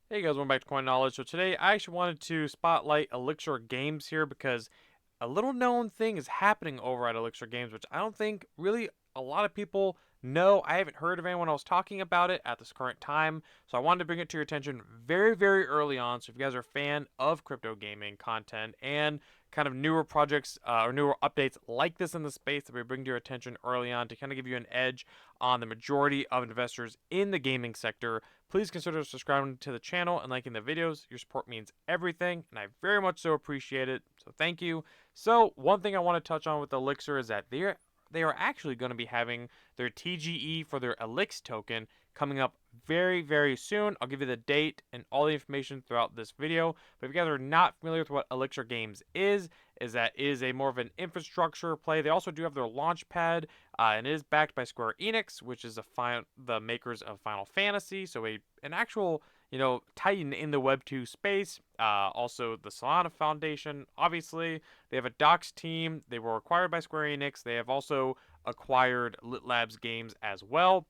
Hey guys, welcome back to Coin Knowledge. So today I actually wanted to spotlight Elixir Games here because a little known thing is happening over at Elixir Games, which I don't think really a lot of people know. I haven't heard of anyone else talking about it at this current time. So I wanted to bring it to your attention very, very early on. So if you guys are a fan of crypto gaming content and kind of newer projects or newer updates like this in the space that we bring to your attention early on to kind of give you an edge on the majority of investors in the gaming sector, please consider subscribing to the channel and liking the videos. Your support means everything, and I very much so appreciate it. So thank you. So one thing I want to touch on with Elixir is that they are actually going to be having their TGE for their Elix token coming up very, very soon. I'll give you the date and all the information throughout this video. But if you guys are not familiar with what Elixir Games is that it is a more of an infrastructure play. They also do have their launch pad, and it is backed by Square Enix, which is the makers of Final Fantasy. So an actual titan in the Web 2 space. Also, the Solana Foundation, obviously. They have a Docs team. They were acquired by Square Enix. They have also acquired Lit Labs Games as well.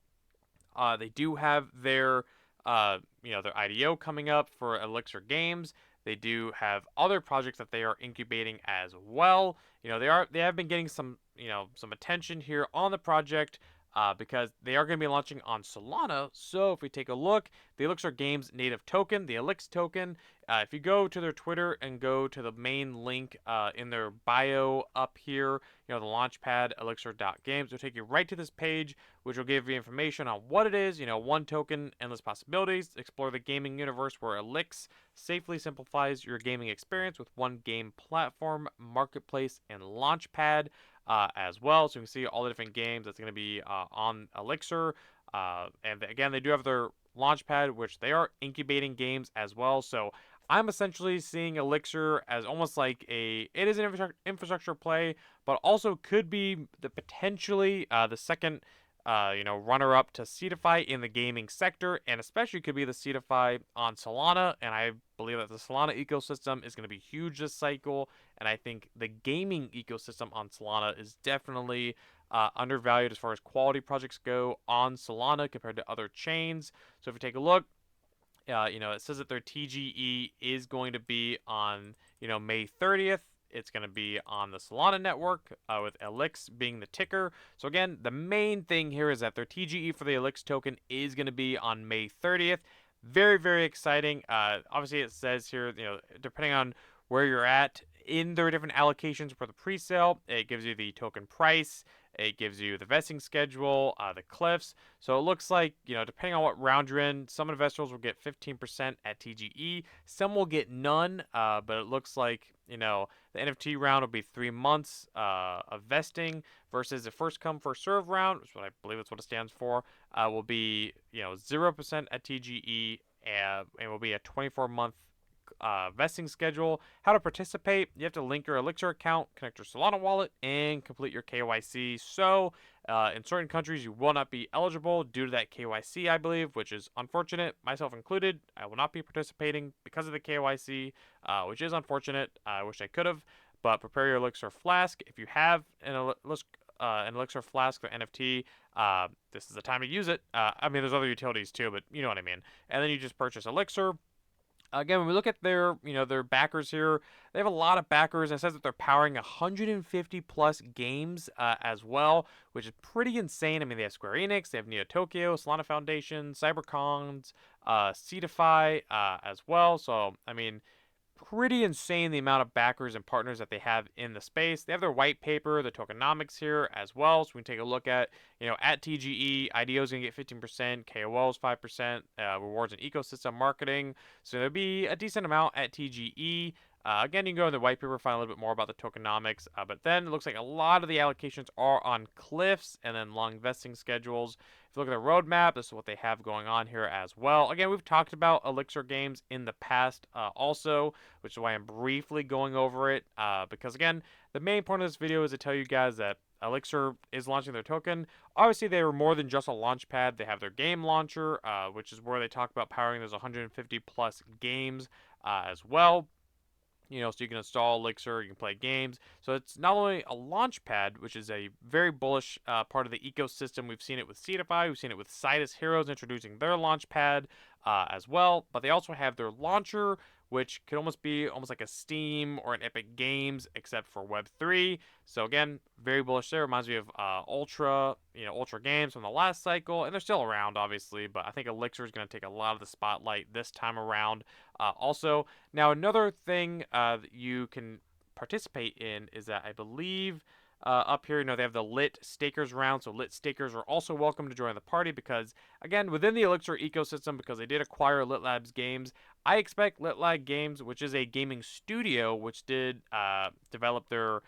They do have their IDO coming up for Elixir Games. They do have other projects that they are incubating as well. They have been getting some attention here on the project because they are going to be launching on Solana. So if we take a look, the Elixir Games native token, the Elix token, if you go to their Twitter and go to the main link in their bio up here, the launchpad elixir.games, will take you right to this page, which will give you information on what it is, one token, endless possibilities, explore the gaming universe where Elix safely simplifies your gaming experience with one game platform, marketplace, and launchpad as well. So you can see all the different games that's going to be on Elixir. And again, they do have their launchpad, which they are incubating games as well. So I'm essentially seeing Elixir as almost like it is an infrastructure play, but also could be the potentially the second runner-up to Cetify in the gaming sector, and especially could be the Cetify on Solana. And I believe that the Solana ecosystem is going to be huge this cycle, and I think the gaming ecosystem on Solana is definitely undervalued as far as quality projects go on Solana compared to other chains. So if you take a look, it says that their TGE is going to be on, May 30th. It's going to be on the Solana network with Elix being the ticker. So again, the main thing here is that their TGE for the Elix token is going to be on May 30th. Very, very exciting. Obviously, it says here, depending on where you're at in their different allocations for the pre-sale, it gives you the token price, it gives you the vesting schedule, the cliffs. So it looks like, depending on what round you're in, some investors will get 15% at TGE, some will get none, but it looks like, the NFT round will be 3 months of vesting versus the first come, first serve round, which is what I believe that's what it stands for, will be, 0% at TGE, and it will be a 24-month vesting schedule. How to participate: you have to link your Elixir account, connect your Solana wallet, and complete your KYC. So, in certain countries, you will not be eligible due to that KYC, I believe, which is unfortunate, myself included. I will not be participating because of the KYC, which is unfortunate. I wish I could have, but prepare your Elixir Flask. If you have an Elixir Flask for NFT, this is the time to use it. I mean, there's other utilities too, but you know what I mean. And then you just purchase Elixir. Again, when we look at their backers here, they have a lot of backers. It says that they're powering 150 plus games as well, which is pretty insane. I mean, they have Square Enix, they have Neo Tokyo, Solana Foundation, CyberCons, Cetify as well. So, I mean, pretty insane the amount of backers and partners that they have in the space. They have their white paper, the tokenomics here as well. So we can take a look at, at TGE, IDO's going to get 15%, KOL's 5%, rewards and ecosystem marketing. So there'll be a decent amount at TGE. Again, you can go in the white paper, find a little bit more about the tokenomics. But then it looks like a lot of the allocations are on cliffs and then long vesting schedules. If you look at the roadmap, this is what they have going on here as well. Again, we've talked about Elixir Games in the past also, which is why I'm briefly going over it. Because again, the main point of this video is to tell you guys that Elixir is launching their token. Obviously, they are more than just a launch pad. They have their game launcher, which is where they talk about powering those 150 plus games as well. So you can install Elixir, you can play games. So it's not only a launch pad, which is a very bullish part of the ecosystem. We've seen it with Cetify, we've seen it with Sidus Heroes introducing their launch pad. as well. But they also have their launcher, which could almost be almost like a Steam or an Epic Games, except for Web3. So again, very bullish there. Reminds me of Ultra Games from the last cycle, and they're still around, obviously. But I think Elixir is going to take a lot of the spotlight this time around. Also, now another thing that you can participate in is that I believe up here, they have the lit stakers round, so lit stakers are also welcome to join the party because, again, within the Elixir ecosystem, because they did acquire Lit Labs Games, I expect Lit Lab Games, which is a gaming studio, which did develop their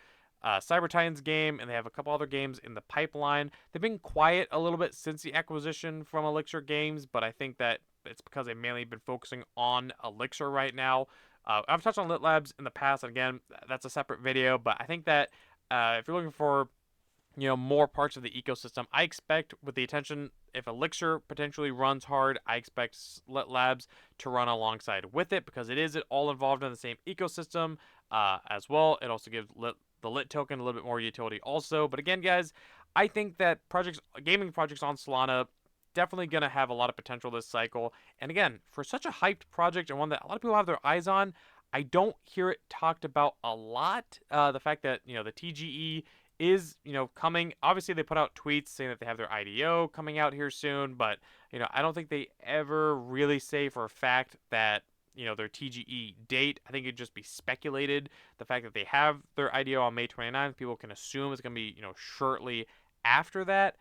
Cyber Titans game, and they have a couple other games in the pipeline. They've been quiet a little bit since the acquisition from Elixir Games, but I think that it's because they've mainly been focusing on Elixir right now. I've touched on Lit Labs in the past, and again, that's a separate video, but I think that if you're looking for more parts of the ecosystem, I expect with the attention, if Elixir potentially runs hard, I expect Lit Labs to run alongside with it because it is all involved in the same ecosystem as well. It also gives the Lit token a little bit more utility also. But again, guys, I think that gaming projects on Solana definitely going to have a lot of potential this cycle. And again, for such a hyped project and one that a lot of people have their eyes on, I don't hear it talked about a lot. The fact that, the TGE is, coming. Obviously, they put out tweets saying that they have their IDO coming out here soon, but, I don't think they ever really say for a fact that, their TGE date. I think it'd just be speculated. The fact that they have their IDO on May 29th, people can assume it's going to be, shortly after that.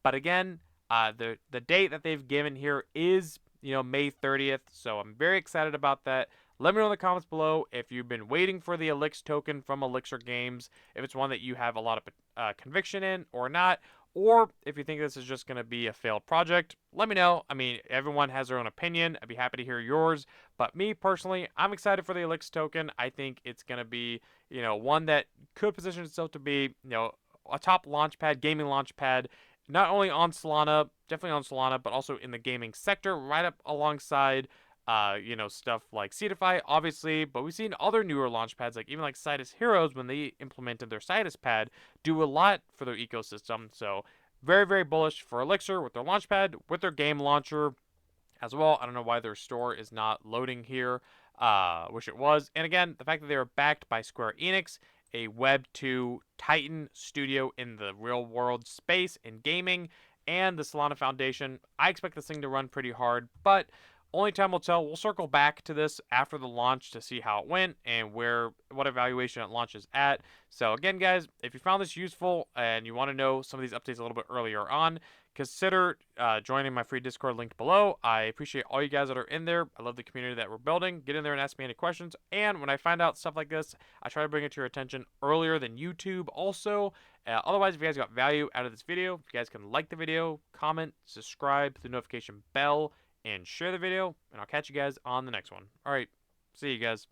But again, the date that they've given here is, May 30th, so I'm very excited about that. Let me know in the comments below if you've been waiting for the Elixir token from Elixir Games, if it's one that you have a lot of conviction in or not, or if you think this is just going to be a failed project. Let me know. I mean, everyone has their own opinion. I'd be happy to hear yours. But me personally, I'm excited for the Elixir token. I think it's going to be, one that could position itself to be, a top launchpad, gaming launchpad, not only on Solana, definitely on Solana, but also in the gaming sector, right up alongside stuff like Seedify, obviously, but we've seen other newer launch pads, like even like Citus Heroes, when they implemented their Citus pad, do a lot for their ecosystem. So very, very bullish for Elixir with their launch pad, with their game launcher as well. I don't know why their store is not loading here. Wish it was. And again, the fact that they were backed by Square Enix, a Web 2 Titan studio in the real world space in gaming, and the Solana Foundation, I expect this thing to run pretty hard, but only time will tell. We'll circle back to this after the launch to see how it went and what evaluation it launches at. So again, guys, if you found this useful and you want to know some of these updates a little bit earlier on, consider joining my free Discord linked below. I appreciate all you guys that are in there. I love the community that we're building. Get in there and ask me any questions. And when I find out stuff like this, I try to bring it to your attention earlier than YouTube also. Otherwise, if you guys got value out of this video, if you guys can like the video, comment, subscribe, hit the notification bell, and share the video, and I'll catch you guys on the next one. All right, see you guys.